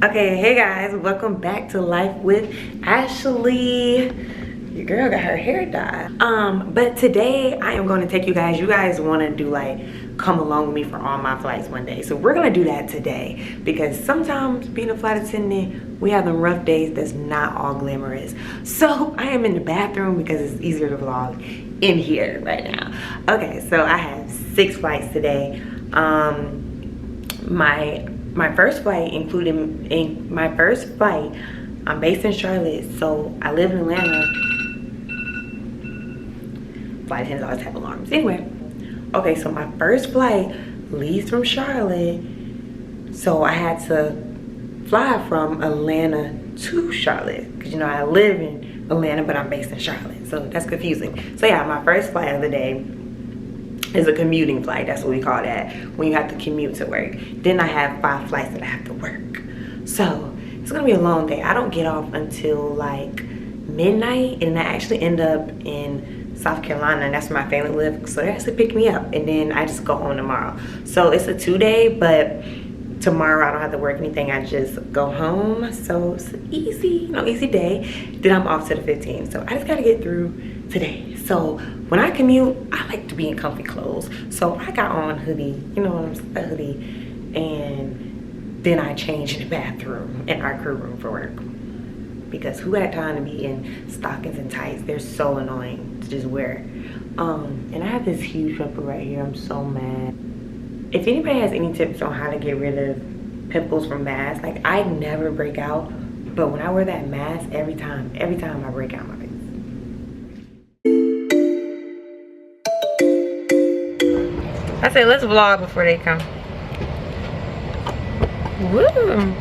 Okay, hey guys, welcome back to Life with Ashley. Your girl got her hair dyed. But today I am going to take you guys want to do like come along with me for all my flights one day. So we're gonna do that today because sometimes being a flight attendant, we have them rough days that's not all glamorous. So I am in the bathroom because it's easier to vlog in here right now. Okay, so I have 6 flights today. My first flight, I'm based in Charlotte, so I live in Atlanta. Flight attendants always have alarms. Anyway, okay, so my first flight leaves from Charlotte, so I had to fly from Atlanta to Charlotte, because you know I live in Atlanta, but I'm based in Charlotte, so that's confusing. So yeah, my first flight of the day is a commuting flight. That's what we call that, when you have to commute to work. Then I have 5 flights that I have to work. So it's gonna be a long day. I don't get off until like midnight, and I actually end up in South Carolina, and that's where my family lives. So they actually pick me up, and then I just go home tomorrow. So it's a 2-day, but tomorrow I don't have to work anything. I just go home. So it's an easy day. Then I'm off to the 15th. So I just gotta get through today. So when I commute, I like to be in comfy clothes. So I got on a hoodie, you know what I'm saying, a hoodie, and then I change in the bathroom in our crew room for work. Because who had time to be in stockings and tights? They're so annoying to just wear. And I have this huge pimple right here. I'm so mad. If anybody has any tips on how to get rid of pimples from masks, like I never break out, but when I wear that mask, every time I break out my face. I said let's vlog before they come. Woo!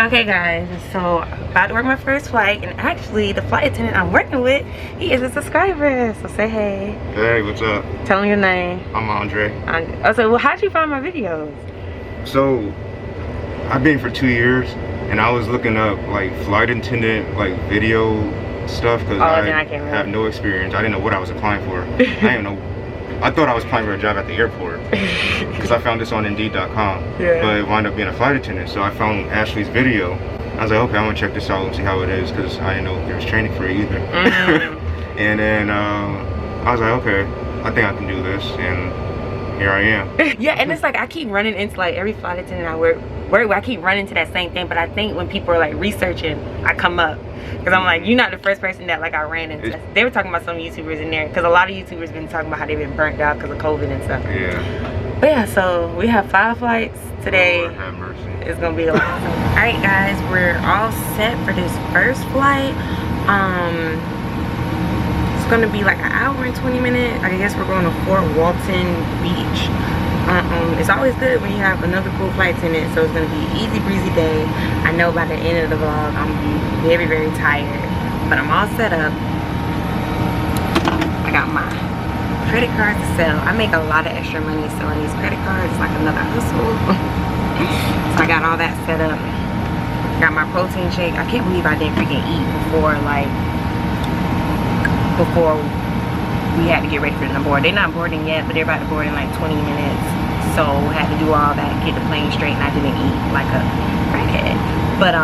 Okay guys, so about to work my first flight, and actually the flight attendant I'm working with, he is a subscriber, so say hey. Hey, what's up? Tell him your name. I'm Andre. Oh, so well, how'd you find my videos? So I've been for 2 years, and I was looking up like flight attendant like video stuff because I have no experience. I didn't know what I was applying for. I didn't know. I thought I was applying for a job at the airport because I found this on Indeed.com. Yeah. But it wound up being a flight attendant, so I found Ashley's video. I was like, okay, I'm gonna check this out and see how it is, because I didn't know if there was training for it either. And then I was like, okay, I think I can do this, and here I am. Yeah, and it's like I keep running into like every flight attendant I work with, I keep running into that same thing. But I think when people are like researching, I come up, because I'm like, you're not the first person that like I ran into. They were talking about some YouTubers in there, because a lot of YouTubers been talking about how they've been burnt out because of COVID and stuff. Yeah. But yeah, so we have 5 flights today. Lord have mercy. It's gonna be a lot. Alright guys, we're all set for this first flight. It's gonna be like an hour and 20 minutes. I guess we're going to Fort Walton Beach. It's always good when you have another cool flight attendant, so it's gonna be an easy breezy day. I know by the end of the vlog I'm gonna be very, very tired, but I'm all set up. I got my credit cards to sell. I make a lot of extra money selling these credit cards. It's like another hustle. So I got all that set up. Got my protein shake. I can't believe I didn't freaking eat before we had to get ready for them to board. They're not boarding yet, but they're about to board in like 20 minutes. So I had to do all that, get the plane straight, and I didn't eat like a crackhead. But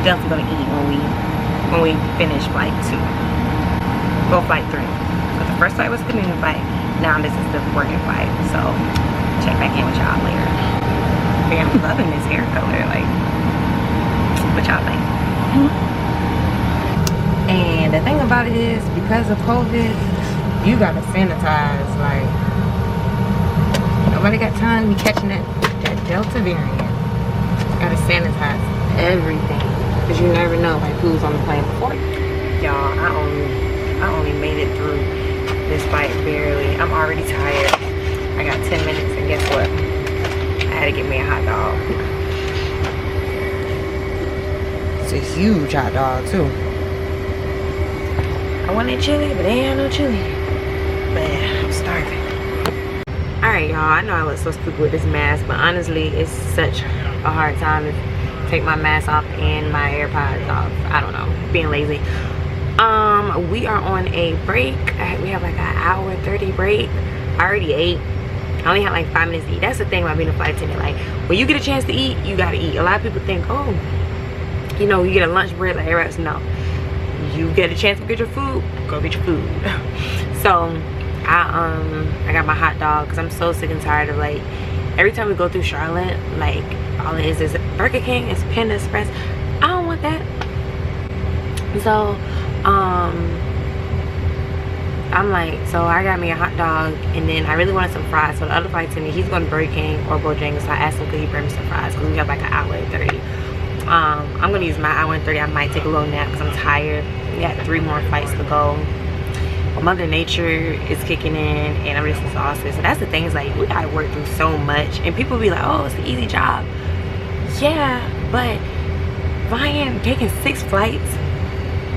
definitely gonna eat when we finish flight 2. Well, flight 3. But the first flight was the commuting flight. Now this is the working flight. So check back in with y'all later. Yeah, I'm loving this hair color. Like, what y'all think? And the thing about it is, because of COVID, you gotta sanitize. Like, nobody got time to be catching that Delta variant. Gotta sanitize everything, because you never know like who's on the plane before you. Y'all, I only made it through this flight barely. I'm already tired. I got 10 minutes, and guess what? I had to get me a hot dog. It's a huge hot dog too. I wanted chili, but they ain't no chili. But yeah, I'm starving. Alright y'all, I know I look so stupid with this mask, but honestly it's such a hard time to take my mask off and my AirPods off. I don't know, being lazy. We are on a break. We have like an hour 30 break. I already ate. I only had like 5 minutes to eat. That's the thing about being a flight attendant. Like, when you get a chance to eat, you gotta eat. A lot of people think, oh, you know, you get a lunch break like everybody else. No. You get a chance to get your food, go get your food. So, I got my hot dog because I'm so sick and tired of, like, every time we go through Charlotte, like, all it is Burger King, it's Panda Express. I don't want that. So, I'm like, so I got me a hot dog, and then I really wanted some fries. So the other flight attendant, he's going to Burger King or Bojangles. So I asked him, could he bring me some fries? Because we have like an hour and 30. I'm going to use my hour and 30. I might take a little nap because I'm tired. We got 3 more flights to go. Mother Nature is kicking in, and I'm just exhausted. So that's the thing, is like, we got to work through so much. And people be like, oh, it's an easy job. Yeah, but taking 6 flights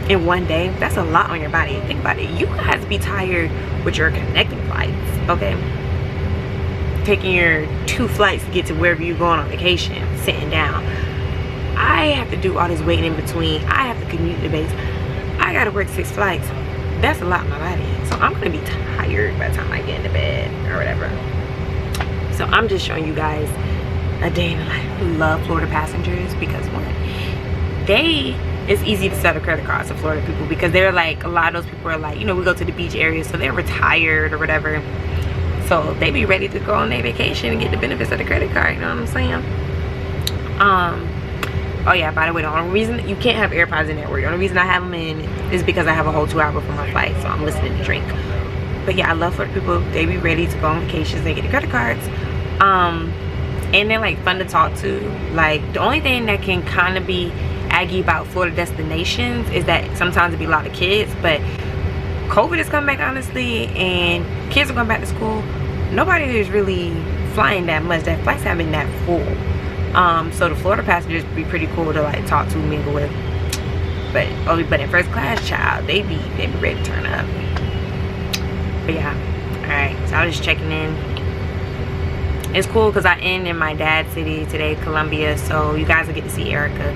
in one day, that's a lot on your body. Think about it. You guys be tired with your connecting flights, okay? Taking your 2 flights to get to wherever you're going on vacation, sitting down. I have to do all this waiting in between. I have to commute to base. I gotta work 6 flights. That's a lot on my body. So I'm gonna be tired by the time I get into bed or whatever. So I'm just showing you guys a day in the life. I love Florida passengers because it's easy to set up credit cards to Florida people, because they're like, a lot of those people are like, you know, we go to the beach area, so they're retired or whatever, so they be ready to go on their vacation and get the benefits of the credit card, you know what I'm saying? Oh yeah, by the way, the only reason you can't have AirPods in there, the only reason I have them in is because I have a whole 2 hours before my flight, so I'm listening to drink. But yeah, I love Florida people. They be ready to go on vacations, they get the credit cards, and they're like fun to talk to. Like, the only thing that can kind of be aggy about Florida destinations is that sometimes it be a lot of kids, but COVID is coming back, honestly, and kids are going back to school. Nobody is really flying that much. That flights haven't been that full. So the Florida passengers be pretty cool to like talk to, mingle with. But in first class, child, they be ready to turn up. But yeah, all right. So I was just checking in. It's cool because I end in my dad's city today, Columbia. So you guys will get to see Erica.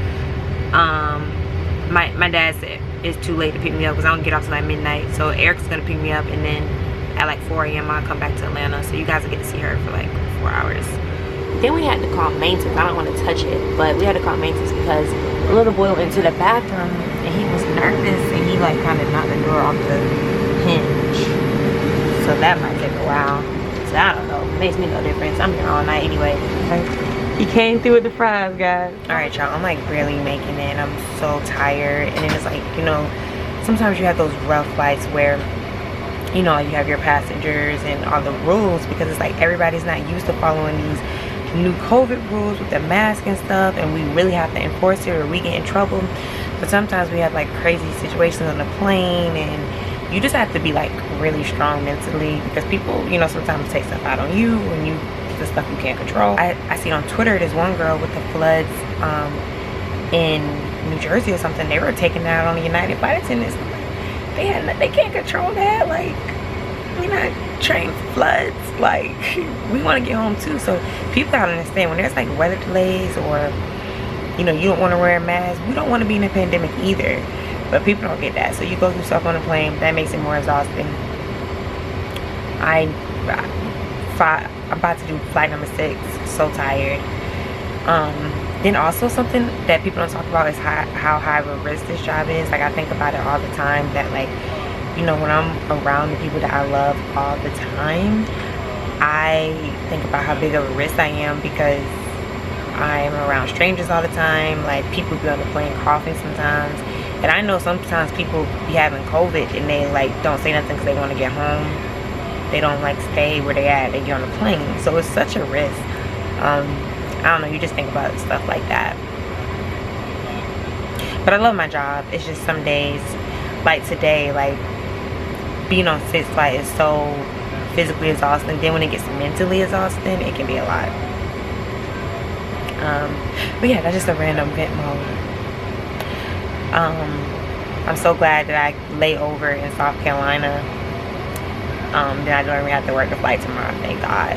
My dad said it's too late to pick me up because I don't get off till like midnight. So Erica's gonna pick me up, and then at like 4 a.m. I'll come back to Atlanta. So you guys will get to see her for like 4 hours. Then we had to call maintenance. I don't want to touch it, but we had to call maintenance because a little boy went into the bathroom and he was nervous, and he like kind of knocked the door off the hinge. So that might take a while. So I don't know. It makes me no difference. I'm here all night anyway. He came through with the fries, guys. Alright, y'all. I'm like barely making it. I'm so tired. And then it's like, you know, sometimes you have those rough flights where, you know, you have your passengers and all the rules, because it's like everybody's not used to following these new COVID rules with the mask and stuff, and we really have to enforce it or we get in trouble. But sometimes we have like crazy situations on the plane, and you just have to be like really strong mentally, because people, you know, sometimes take stuff out on you and the stuff you can't control. I see on Twitter, there's one girl with the floods in New Jersey or something. They were taking that out on the United flight attendants. They can't control that. Like, we're not trained for floods. Like, we want to get home too. So people gotta understand, when there's like weather delays, or you know, you don't want to wear a mask, we don't want to be in a pandemic either. But people don't get that. So you go through stuff on a plane, that makes it more exhausting. I'm about to do flight number 6. So tired. Then also something that people don't talk about is how high of a risk this job is. Like, I think about it all the time, that like, you know, when I'm around the people that I love all the time, I think about how big of a risk I am, because I'm around strangers all the time. Like, people be on the plane coughing sometimes, and I know sometimes people be having COVID and they like don't say nothing because they want to get home. They don't like stay where they at. They get on the plane, so it's such a risk. I don't know, you just think about stuff like that. But I love my job. It's just some days, like today, like being on 6th flight is so physically exhausting. Then when it gets mentally exhausting, it can be a lot. But yeah, that's just a random vent mode. I'm so glad that I lay over in South Carolina. Then I don't even have to work the flight tomorrow, thank God.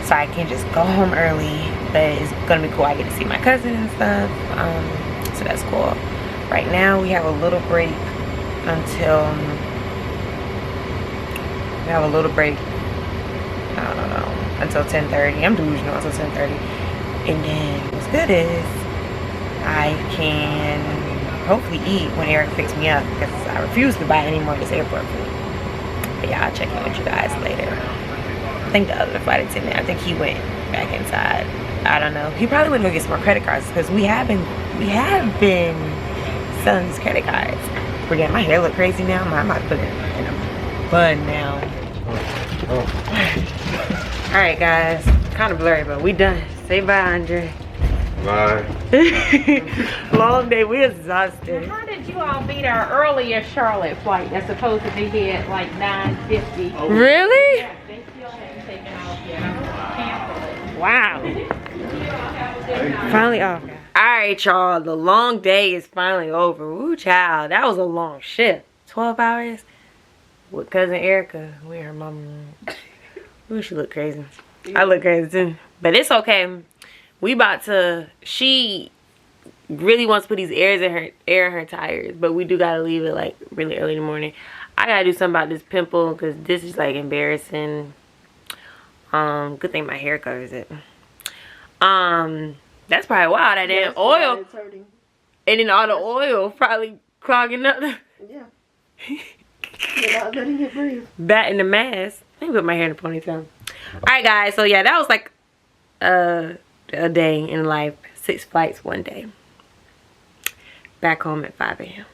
So I can just go home early. But it's gonna be cool. I get to see my cousin and stuff. So that's cool. Right now we have a little break until I don't know, until 10:30. I'm delusional until 10:30. And then what's good is I can hopefully eat when Eric picks me up, because I refuse to buy any more of this airport food. But yeah, I'll check in with you guys later. I think the other flight attendant, I think he went back inside. I don't know. He probably went to go get some more credit cards, because we have been selling these credit cards. Forget, my hair look crazy now. I might put it in a bun now. All right, guys. Kind of blurry, but we done. Say bye, Andre. Bye. Long day. We're exhausted. How did you all beat our earlier Charlotte flight that's supposed to be here at like 9:50? Really? Yeah, they still haven't taken off yet. I'm gonna cancel it. Wow. Finally off. All right, y'all. The long day is finally over. Woo, child. That was a long shift. 12 hours with cousin Erica. We her mama. Ooh, she look crazy. I look crazy too. But it's okay. We about to, she really wants to put these air in her tires, but we do gotta leave it like really early in the morning. I gotta do something about this pimple, because this is like embarrassing. Good thing my hair covers it. That's probably why that damn oil, and then all the oil probably clogging up. Yeah. You're not letting it breathe. Batting the mask. Let me put my hair in a ponytail. Alright, guys, so yeah, that was like a day in life. 6 flights one day. Back home at 5 a.m.